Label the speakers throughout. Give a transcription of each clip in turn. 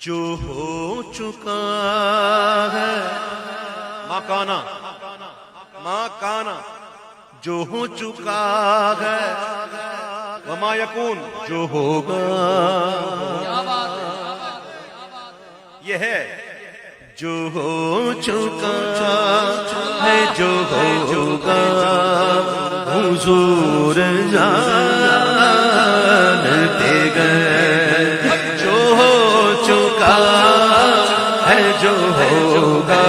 Speaker 1: जो हो चुका है माकाना माकाना, जो हो चुका है, वमा यकून जो होगा, ये है जो हो चुका है, जो होगा हुजूर जानते गए, जो हो चुका है, जो होगा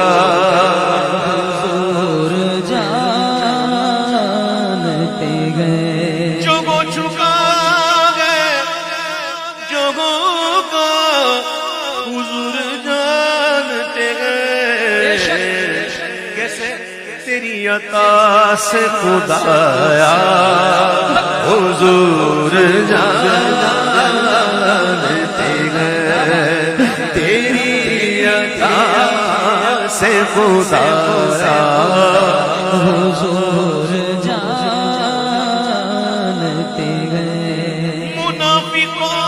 Speaker 2: हुजूर जानते गए,
Speaker 1: जो हो चुका है, जो होगा हुजूर जानते गए। कैसे? तेरी अता से खुदाया हुजूर जानते गए, तेरी अता से खुदाया
Speaker 2: हुजूर जानते गए।
Speaker 1: मुनाफिकों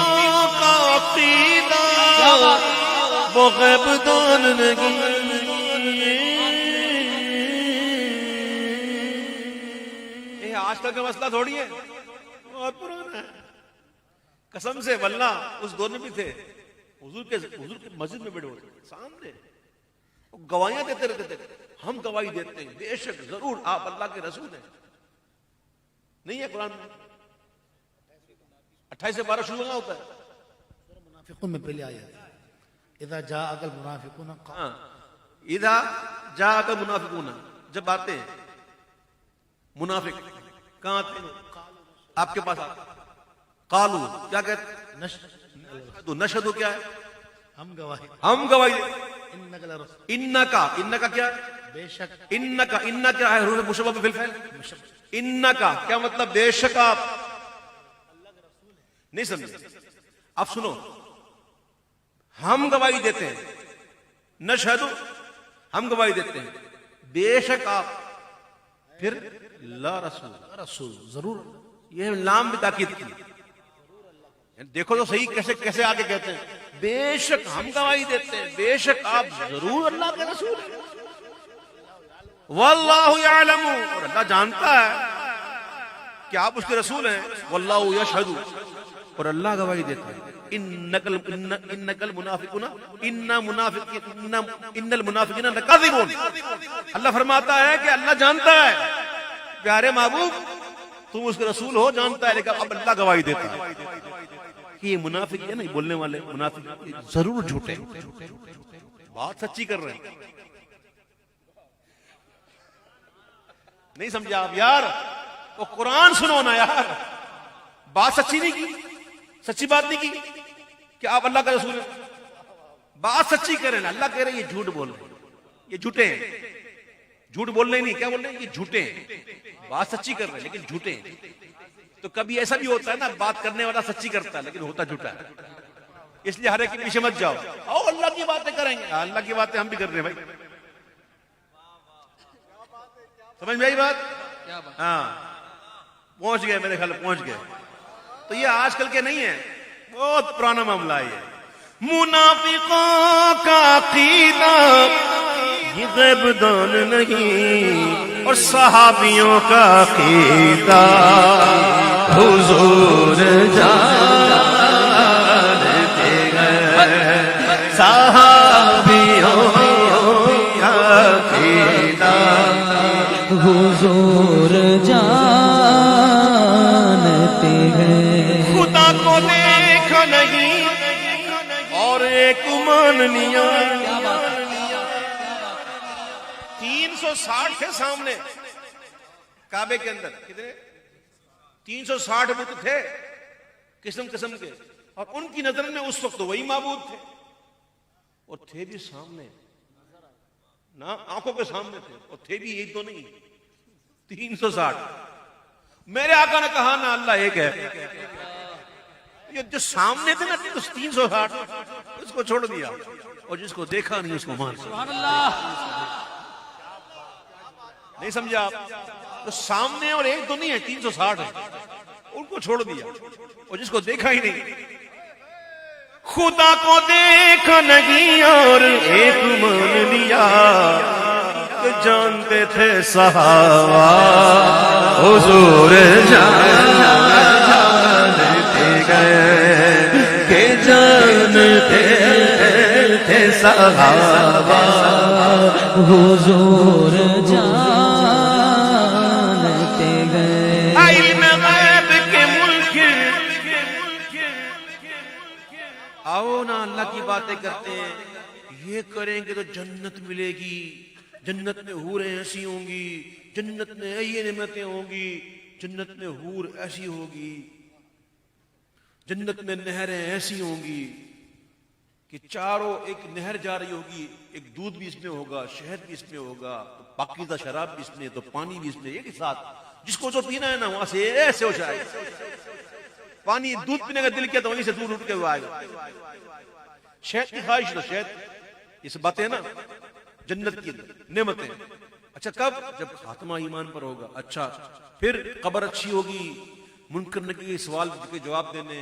Speaker 1: का अकीदा वो गैबदान नहीं, ये आजकल का मसला थोड़ी है, बहुत पुराना है। कसम से वल्ला उस दौर में भी थे, हुजूर के मस्जिद में बैठे होते सामने, वो गवाहियां देते रहते थे, हम गवाही देते हैं बेशक जरूर आप अल्लाह के रसूल हैं। नहीं है कुरान में 28 से 12 शुरू होता है।
Speaker 3: मुनाफिकुन में पहले आया इदा जा अकल मुनाफिकुन,
Speaker 1: हाँ, इदा जा अकल मुनाफिकुन, जब आते हैं मुनाफिक, कहां आते हैं? आपके पास आते, कालू क्या कहते? नशहदु क्या है?
Speaker 3: हम गवाही,
Speaker 1: हम गवाही।
Speaker 3: इन्नका
Speaker 1: इन्नका क्या है?
Speaker 3: बेशक,
Speaker 1: इन्नका, इन्ना क्या है? रूह मुशब्बह बिल फ़िल। इन्नका क्या मतलब? बेशक आप। नहीं समझे? अब सुनो, हम गवाही देते हैं, नशहदु हम गवाही देते हैं, बेशक आप, फिर ला रसूल,
Speaker 3: रसूल जरूर,
Speaker 1: ये लाम भी ताकीद की। देखो तो सही कैसे कैसे आगे कहते हैं, बेशक हम गवाही देते हैं, बेशक आप जरूर अल्लाह के रसूल हैं। वल्लाहु यअलमु, और अल्लाह जानता है कि आप उसके रसूल हैं। वल्लाहु यशहदु, और अल्लाह गवाही देता है। इन्नकल मुनाफिकुना इन्नल मुनाफिकीना लकाज़िबून, अल्लाह फरमाता है कि अल्लाह जानता है प्यारे महबूब तुम उसके रसूल हो, जानता है, लेकिन अब अल्लाह गवाही देता है कि ये मुनाफिक है, नहीं बोलने वाले मुनाफिक जरूर झूठे, बात सच्ची कर रहे हैं। नहीं समझे आप यार? वो कुरान सुनो ना यार, बात सच्ची नहीं की, सच्ची बात नहीं की कि आप अल्लाह का रसूल हैं, बात सच्ची करें ना। अल्लाह कह रहे ये झूठ बोल रहे, ये झूठे हैं, झूठ बोल रहे नहीं, क्या बोल रहे हैं? ये झूठे हैं, बात सच्ची कर रहे हैं लेकिन झूठे हैं। तो कभी ऐसा भी होता है ना, बात करने वाला सच्ची करता है लेकिन होता झूठा है। इसलिए हर एक के पीछे मत जाओ, आओ अल्लाह की बातें करेंगे। अल्लाह की बातें हम भी कर रहे हैं भाई, समझ में आई बात? हाँ, पहुंच गए, मेरे ख्याल पहुंच गए। तो ये आजकल के नहीं है, बहुत पुराना मामला है ये। मुनाफिकों का अकीदा ये गैबदान नहीं, और सहाबियों का अकीदा हुजूर जानते गए, सहाबियों का अकीदा
Speaker 2: हुजूर जानते गए।
Speaker 1: खुदा को देखा नहीं और एक मान लिया। 360 थे सामने काबे के अंदर, कितने? 360 बुत थे किस्म किस्म के, और उनकी नजर में उस वक्त वही माबूद थे, और थे भी सामने ना, आंखों के सामने थे, और थे भी एक तो नहीं, 360। मेरे आका ने कहा ना अल्लाह एक है, ये जो सामने थे ना 360 उसको छोड़ दिया, और जिसको देखा नहीं उसको मान दिया। नहीं समझे आप? तो सामने और एक तो नहीं है, 360 है, उनको छोड़ दिया, और जिसको देखा ही नहीं खुदा को देखा नहीं और एक मान लिया कि जानते थे सहाबा हुजूर जानते गए कि जानते थे सहाबा
Speaker 2: हुजूर जानते गए।
Speaker 1: इल्म गैब के मुल्क आओ ना अल्लाह की बातें करते हैं। ये करेंगे तो जन्नत मिलेगी, जन्नत में हूरें ऐसी होंगी, जन्नत में ये नेमतें होंगी, जन्नत में हूर ऐसी होगी, जन्नत में नहरें ऐसी होंगी कि चारों एक नहर जा रही होगी, एक दूध भी इसमें होगा, शहद भी इसमें होगा, तो पाकीज़ा शराब भी इसमें, तो पानी भी इसमें, एक ही साथ। जिसको जो पीना है ना वहां से ऐसे हो जाए। पानी दूध पीने का दिल किया तो वहीं से दूर उठ के वो आएगा। शहद की ख्वाहिश तो शहद, ये सब बातें है ना जन्नत की नेमतें। अच्छा कब? जब खात्मा ईमान पर होगा। अच्छा फिर कब्र अच्छी होगी, मुनकर नकीर के सवाल के जवाब देने,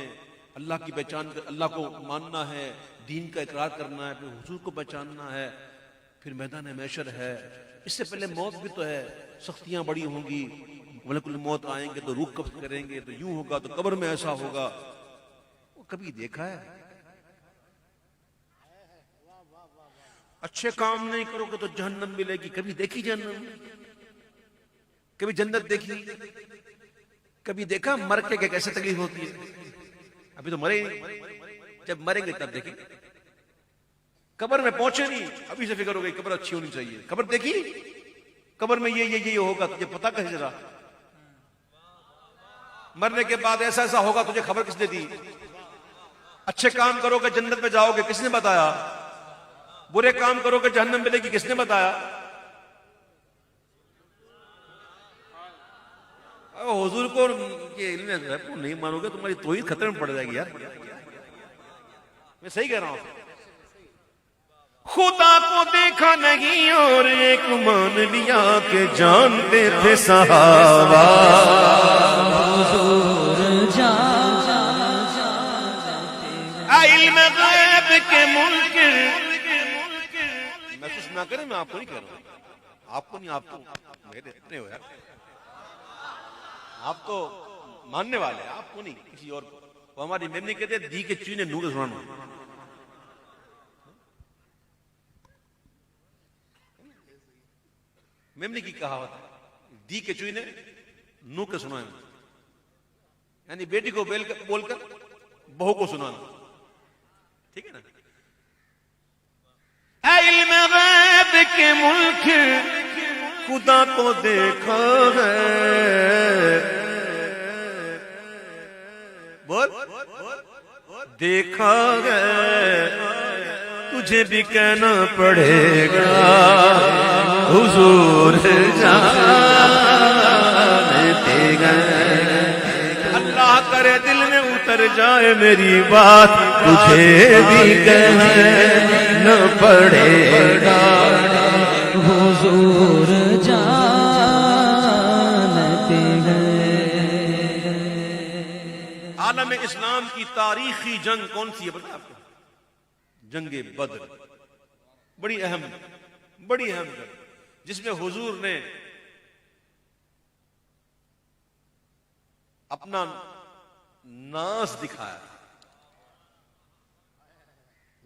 Speaker 1: अल्लाह की पहचान, अल्लाह को मानना है, दीन का इकरार करना है, फिर हुजूर को पहचानना है, फिर मैदान महशर है। इससे पहले मौत भी तो है, सख्तियां बड़ी होंगी, मलकुल मौत आएंगे तो रूह कब्ज करेंगे, तो यूं होगा, तो कब्र में ऐसा होगा। वो कभी देखा है? अच्छे काम नहीं करोगे तो जहन्नम मिलेगी, कभी देखी जहन्नम? कभी जन्नत देखी? कभी देखा मर के कैसे तकलीफ होती है? अभी तो मरे ही नहीं, जब मरेंगे तब देखेंगे। कब्र में पहुंचे नहीं, अभी से फिक्र हो गई कब्र अच्छी होनी चाहिए। कब्र देखी, कब्र में ये होगा, तुझे पता कैसे जरा? मरने के बाद ऐसा ऐसा होगा, तुझे खबर किसने दी? अच्छे काम करोगे जन्नत में जाओगे, किसने बताया? बुरे काम करोगे जहन्नम मिलेगी, किसने बताया? हुजूर को ये इल्म नहीं मानोगे तुम्हारी तौहीद खतरे में पड़ जाएगी यार। मैं सही कह रहा हूं। खुदा को देखा नहीं और एक मान लिया कि जानते थे सहाबा
Speaker 2: हुजूर
Speaker 1: इल्म गैब के मुल्क। महसूस ना करें, मैं आपको नहीं कह रहा हूं, आपको नहीं, आपको मेरे इतने हो यार, आप तो मानने वाले, आपको नहीं, किसी और को। वो हमारी मेमनी कहते दी के चूने नूर सुनाना। मेमनी की कहावत है, दी के चूने नू के सुनाना, यानी बेटी को बोलकर बहू को सुनाना। ठीक है ना? इल्म गैब के मुल्क खुदा को देखा है, बोल देखा है, तुझे भी कहना पड़ेगा हुजूर जानते गए। अल्लाह करे दिल में उतर जाए मेरी बात, तुझे भी कहना पड़ेगा
Speaker 2: हुजूर जानते गए।
Speaker 1: आलम इस्लाम की तारीखी जंग कौन सी है पता आपको? जंगे बद्र, बड़ी अहम जंग, जिसमें हुजूर ने अपना नाज दिखाया।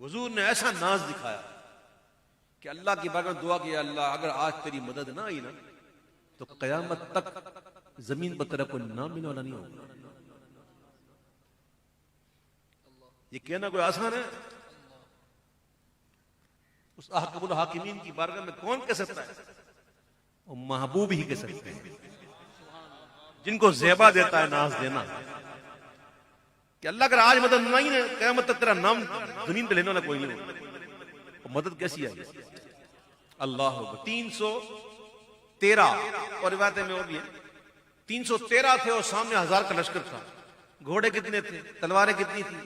Speaker 1: हुजूर ने ऐसा नाज दिखाया कि अल्लाह की बारगाह में दुआ किया, अल्लाह अगर आज तेरी मदद ना आई ना तो कयामत तक जमीन पर तेरा कोई नाम मिलने वाला नहीं होगा। ये कहना कोई आसान है? उस अहकमुल हाकिमीन की बारगाह में कौन कह सकता है? वो महबूब ही कह सकते हैं, जिनको ज़ेबा देता है नाज देना, कि अल्लाह अगर आज मदद नहीं है क़यामत तक तेरा नाम जमीन पे लेने वाला कोई नहीं। मदद कैसी आई? अल्लाह होगा। 313 और रिवायत में और भी है 313 थे और सामने 1000 का लश्कर था। घोड़े कितने थे, तलवारें कितनी थी?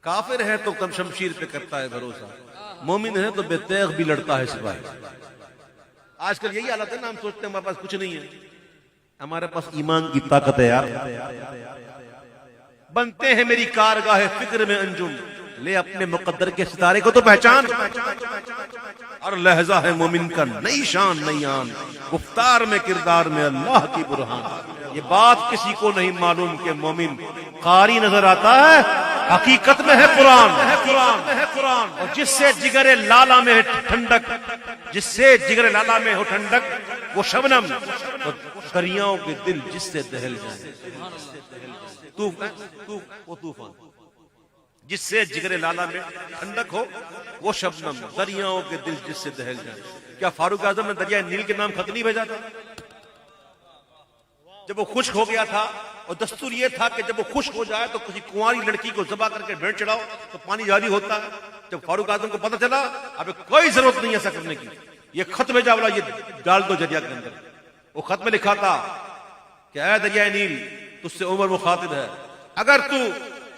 Speaker 1: काफिर है तो कम शमशीर पे करता है भरोसा, मोमिन है तो बेतेग भी लड़ता है सिपाही। आजकल यही हालत है ना, हम सोचते हैं हमारे पास कुछ नहीं है, हमारे पास ईमान की ताकत है यार। बनते हैं मेरी कारगाह फिक्र में अंजुम, ले अपने मुकद्दर के सितारे को तो पहचान। और लहजा है मोमिन का नई शान नई आन, गुफ्तार में किरदार में अल्लाह की बुरहान। ये बात किसी को नहीं मालूम कि मोमिन कारी नजर आता है, हकीकत में है कुरान। और जिससे जिगरे लाला में है ठंडक, जिससे जिगरे लाला में हो ठंडक वो शबनम, और दरियाओं के दिल जिससे दहल जाए तूफान। जिससे जिगरे लाला में ठंडक हो वो शबनम, दरियाओं के दिल जिससे दहल जाए। क्या फारूक आजम ने दरिया नील के नाम खत नहीं भेजा था? जब वो खुश्क हो गया था, और दस्तूर ये था कि जब वो खुश्क हो जाए तो किसी कुंवारी लड़की को ज़बा करके भेंट चढ़ाओ तो पानी जारी होता है। जब फारूक आजम को पता चला अब कोई जरूरत नहीं ऐसा करने की, ये खत भेजा वाला, ये डाल दो दरिया के अंदर। वो खत में लिखा था कि ऐ दरिया नील, तुझसे उमर मुखातिब है, अगर तू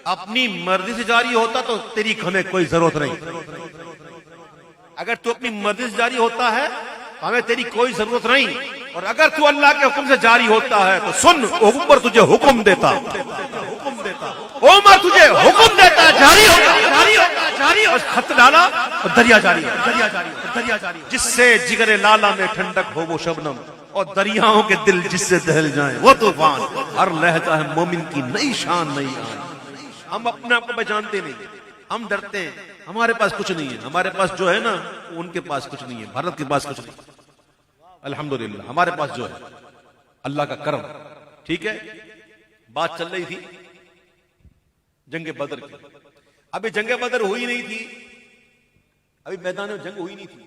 Speaker 1: अपनी मर्जी से जारी होता तो तेरी हमें कोई जरूरत नहीं। अगर तू अपनी मर्जी से जारी होता है तो हमें तेरी कोई जरूरत नहीं, और अगर तू अल्लाह के हुक्म से जारी होता है तो सुन, उमर तुझे हुक्म देता, उमर तुझे हुक्म देता, जारी होता। खत डाला और दरिया जारी। जिससे जिगरे लाला में ठंडक हो वो शबनम, और दरियाओं के दिल जिससे दहल जाए वो तूफान। हर लहजा है मोमिन की नई शान नई आन। हम अपने आप को पहचानते नहीं, हम डरते हैं, हमारे पास कुछ नहीं है। हमारे पास जो है ना उनके पास कुछ नहीं है, भारत के पास कुछ नहीं। अल्हम्दुलिल्लाह हमारे पास जो है अल्लाह का करम। ठीक है, बात चल रही थी जंग बदर की। अभी जंग बदर हुई नहीं थी, अभी मैदान में जंग हुई नहीं थी,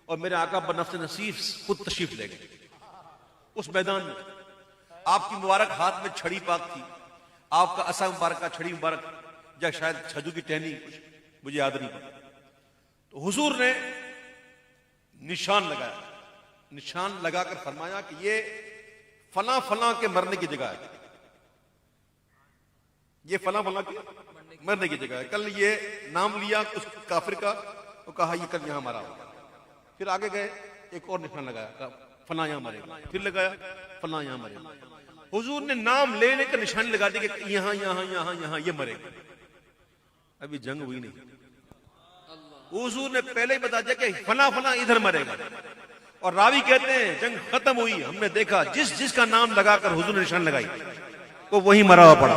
Speaker 1: और मेरे आका बनफ्स नसीब खुद तशरीफ ले गए उस मैदान में। आपकी मुबारक हाथ में छड़ी पाक थी, आपका असा मुबारक का छड़ी मुबारक, या शायद छजू की टहनी, मुझे याद नहीं पड़ा। तो हुजूर ने निशान लगाया, निशान लगाकर फरमाया कि ये फला फला के मरने की जगह है, ये फला फला के मरने की जगह है। कल ये नाम लिया उस काफिर का, तो कहा ये कल यहां मरा होगा। फिर आगे गए, एक और निशान लगाया, फला यहां मरेगा। फिर लगाया, फला यहां मरेगा। हुजूर ने नाम लेने का निशान लगा दी कि यहां यहां यहां यहां ये मरेगा। अभी जंग हुई नहीं, हुजूर ने पहले ही बता दिया कि फला फला इधर मरेगा। और रावी कहते हैं जंग खत्म हुई, हमने देखा जिस जिसका नाम लगाकर हुजूर ने निशान लगाई वो वही मरा हुआ पड़ा।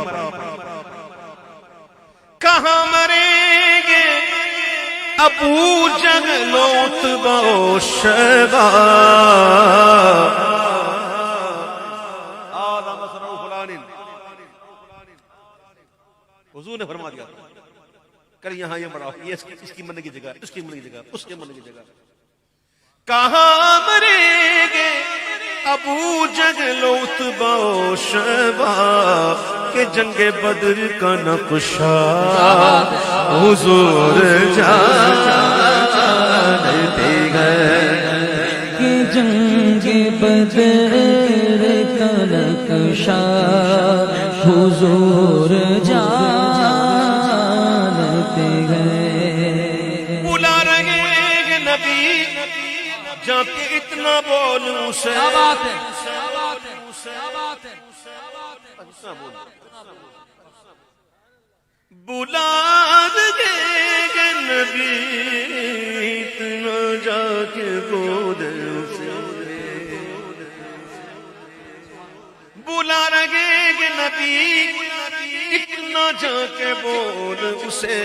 Speaker 1: कहां मरेंगे अबू जहल उतबा शैबा, हुजूर ने फरमा दिया कर यहां ये मरा, ये इसकी मरने की जगह, इसकी मरने की जगह, उसके मरने की जगह। कहां मरेंगे अबू जहल उतबा शैबा, के जंगे बदर का नक्शा हुजूर जानते गए,
Speaker 2: कि जंगे बदर का नक्शा हुजूर जानते गए।
Speaker 1: बुला रहे हैं नबी जाके इतना बोलूं से, बुला रहे हैं नबी इतना जाके बोलूं से, बुला रहे हैं नबी इतना जाके बोल उसे,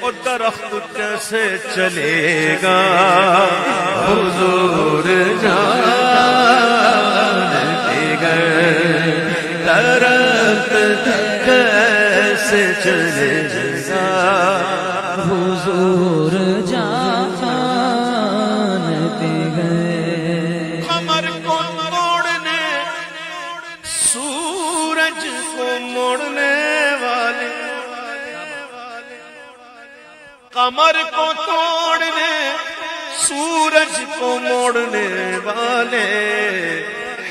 Speaker 1: और दरख्त कैसे चलेगा हुजूर जानते गए, दरख्त कैसे चलेगा
Speaker 2: हुजूर जानते गए।
Speaker 1: कमर को मोड़ने सूरज को मोड़ने वाले, कमर को तोड़ने सूरज को मोड़ने वाले,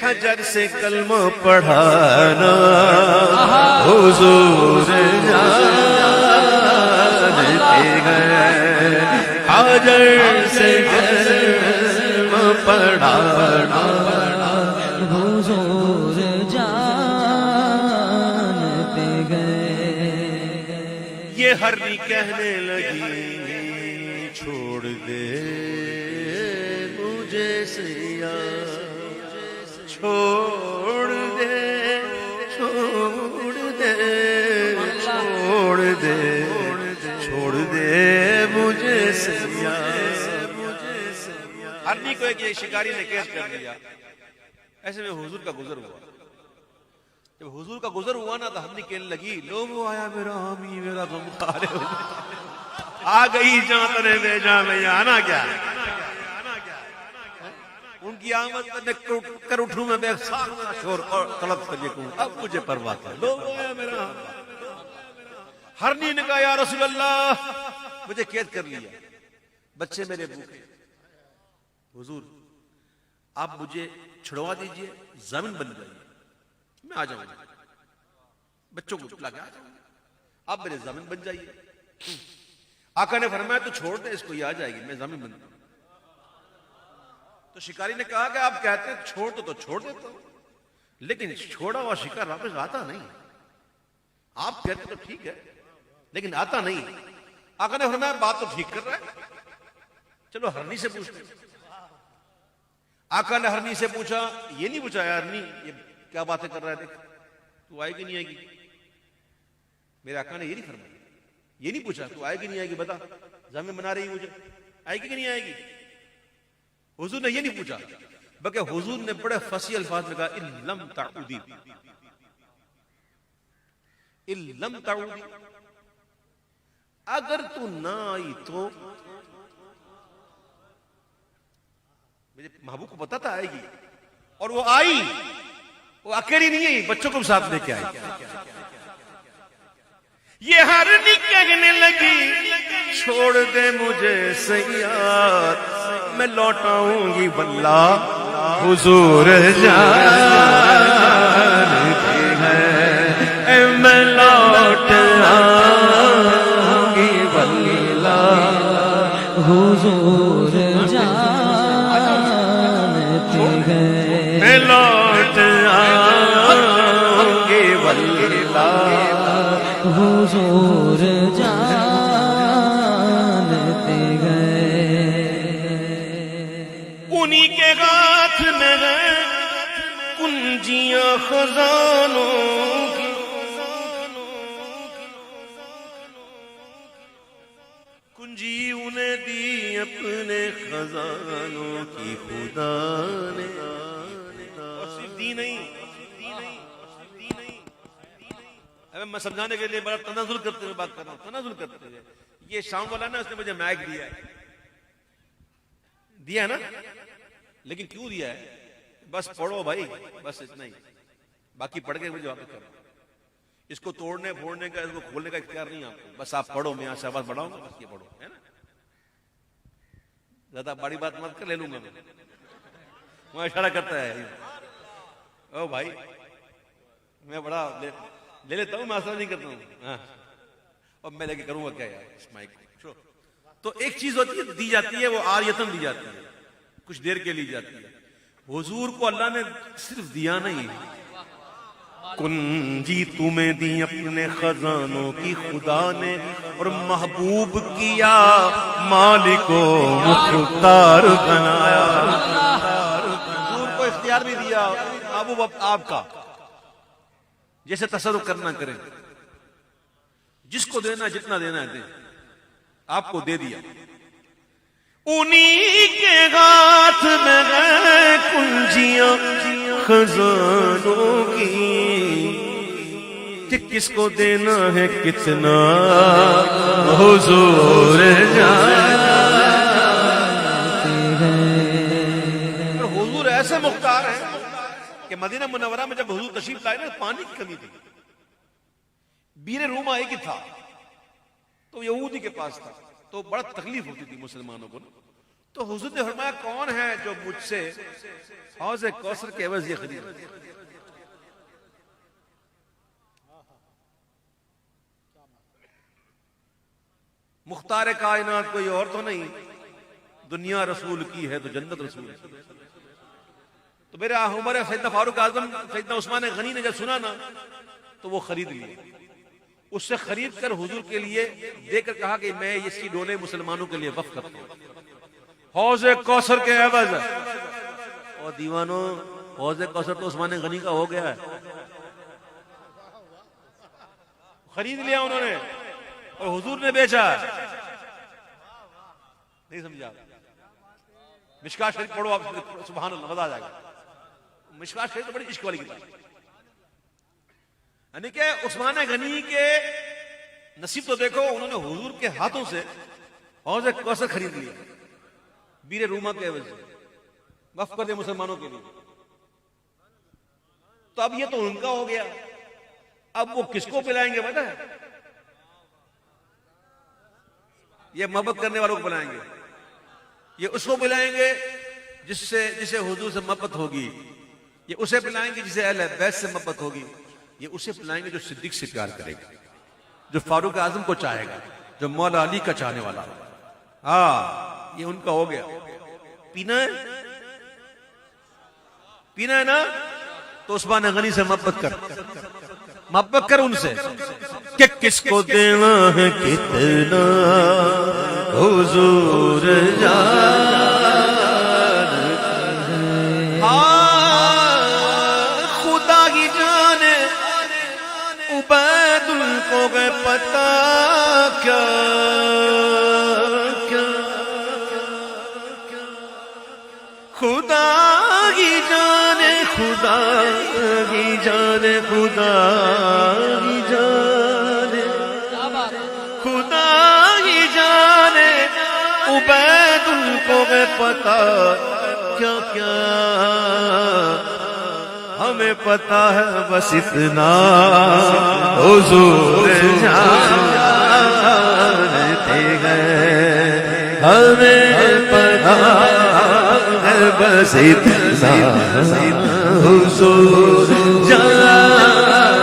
Speaker 1: हजर से कलमा पढ़ाना हुजूर जानते गए, हजर से कलमा पढ़ाना
Speaker 2: हुजूर जानते गए।
Speaker 1: ये हरनी कहने लगी छोड़ दे मुझे सैया, छोड़ दे छोड़ दे छोड़ दे छोड़ दे मुझे सैया। हरनी को एक शिकारी ने कैद कर लिया। ऐसे में हुजूर का गुजर हुआ। जब हुजूर का गुजर हुआ ना तो हरनी कहने लगी लो वो आया मेरा हामी मेरा गम खारे आ गई जहां तने भेजा मैं आना क्या उनकी आमद में कर उठूं मैं बेसाखा शोर और तलब कर देखूं अब मुझे परवाह है लो वो आया मेरा। हरनी ने कहा या रसूल अल्लाह मुझे कैद कर लिया, बच्चे मेरे भूखे, हुजूर आप मुझे छुड़वा दीजिए, जमीन बन जाइए, मैं आ जाऊंगा, बच्चों को चुपला के आ जाऊंगा, आप मेरे जमीन बन जाइए। आका ने फरमाया तो छोड़ दे इसको, ये आ जाएगी, मैं जमीन बन जाऊंगा। तो शिकारी ने कहा कि आप कहते हैं छोड़ दो तो छोड़ देता हूं, लेकिन छोड़ा हुआ शिकार वापस आता नहीं। आप कहते तो ठीक है लेकिन आता नहीं। आका ने फरमाया बात तो ठीक कर रहा है, चलो हरनी से पूछते। आका ने हरनी से पूछा, ये नहीं पूछा यार हरनी ये क्या बातें कर रहा है, देख तू आएगी नहीं आएगी। मेरे आका ने ये नहीं फरमाया, ये नहीं पूछा तू आएगी नहीं आएगी, बता जमीन बना रही मुझे आएगी कि नहीं आएगी। हुजूर ने ये नहीं पूछा, बल्कि हुजूर ने बड़े फसी अल्फाज में कहा इल्लम ताउदी, इल्लम ताउदी, अगर तू ना आई तो। मेरे महबूब को पता था आएगी और वो आई, वो अकेली नहीं आई, बच्चों को साथ लेके आई। ये हरनी कहने लगी छोड़ दे मुझे सैयाद, मैं लौटाऊंगी वल्ला हुजूर जानती है, मैं लौट आऊंगी वल्ला
Speaker 2: हुजूर जानते हैं,
Speaker 1: मैं लौट आऊंगी वल्ला
Speaker 2: हुजूर जानते हैं।
Speaker 1: उन्हीं के हाथ में है कुंजियां खजानों की, कुंजी उन्हें दी अपने खजानों की खुदा ने, और सिर्फ दी नहीं, अब मैं समझाने के लिए बड़ा तनाजुल करते हुए बात कर रहा हूं, तनाजुल करते हुए। ये शाम वाला ना उसने मुझे माइक दिया है, दिया है ना, लेकिन क्यों दिया है, बस पढ़ो भाई, बस इतना ही, बाकी पढ़ के मुझे वापस करो। इसको तोड़ने फोड़ने का, इसको खोलने का इख्तियार नहीं आपको, बस आप पढ़ो, मैं यहां से आवाज बढ़ाऊंगा, बस ये पढ़ो, है ना। ज्यादा बड़ी बात मत कर, ले लूंगा मैं, वहां इशारा करता है ओ भाई, मैं बड़ा ले लेता हूं, मैं असर नहीं करता हूं, हाँ। और मैं लेके करूंगा क्या यार इस माइक को। तो एक चीज होती है दी जाती है, वो आरियतन दी जाती है, कुछ देर के लिए जाती है। हुजूर को अल्लाह ने सिर्फ दिया नहीं, कुंजी तुम्हें दी अपने खजानों की खुदा ने, और महबूब किया मालिको मुख्तार बनाया। हुजूर को इख्तियार भी दिया, महबूब आपका जैसे तसर्रुफ करना करें, जिसको देना जितना देना है दे, आपको दे दिया। उन्हीं के हाथ में है कुंजियां खजानों की, कि किसको देना है कितना हुजूर जानते हैं। हुजूर ऐसे मुख्तार हैं कि मदीना मुनव्वरा में जब हुजूर तशरीफ लाए ना, पानी की कमी थी, बीरे रूमा एक ही था, तो यहूदी के पास था, तो बड़ा तकलीफ होती थी मुसलमानों को। तो हुजूर ने फरमाया कौन है जो मुझसे हौज़ कौसर के एवज ये खरीद। मुख्तार कायनात कोई और तो नहीं, दुनिया रसूल की है तो जन्नत रसूल की। तो मेरे उमर सैयदना फारूक आजम सैयदना उस्मान गनी ने जब सुना ना, तो वो खरीद लिए। उससे खरीद कर हुजूर के लिए देकर कहा कि मैं इसकी डोले मुसलमानों के लिए वक्फ करता हूं हौज़े कौसर के एवज। और दीवानों, हौज़े कौसर तो उस्मान गनी का हो गया है, खरीद लिया उन्होंने और हुजूर ने बेचा। नहीं समझा? मिशकात शरीफ पढ़ो आप, सुभान अल्लाह, मजा आ जाएगा। मिशकात शरीफ तो बड़ी इश्क वाली किताब, यानी कि उस्मान गनी के नसीब तो देखो, उन्होंने हुजूर के हाथों से हौज़े कौसर खरीद लिया बीरे रूमा के एवज, वक्फ कर दे मुसलमानों के लिए। तो अब ये तो उनका हो गया, अब वो किसको पिलाएंगे पता है? ये मोहब्बत करने वालों को पिलाएंगे, ये उसको पिलाएंगे जिसे हुजूर से मोहब्बत होगी, ये उसे पिलाएंगे जिसे अहले बैत से मोहब्बत होगी, ये उसे पिलाएंगे जो सिद्दीक से प्यार करेगा, जो फारूक आजम को चाहेगा, जो मौला अली का चाहने वाला होगा। हाँ, ये उनका हो गया। पीना है ना, तो उस्मान गनी से मोहब्बत कर उनसे कि किसको देना है कितना हुजूर जान, खुदा की जाने उबैदुल को गए पता क्या खुदा की जाने, खुदा की जाने, खुदा की जाने, खुदा की जाने उबैदुल को मैं पता क्या क्या, हमें पता है बस इतना हुजूर जानते गए, हमें पता बस इतना हुजूर जानते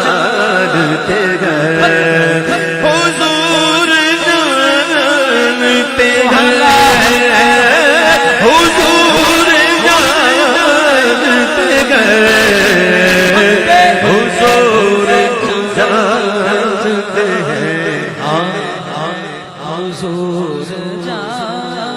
Speaker 1: गए, हुजूर जानते गए, हुजूर जानते गए, हुजूर जानते हैं,
Speaker 2: हुजूर जान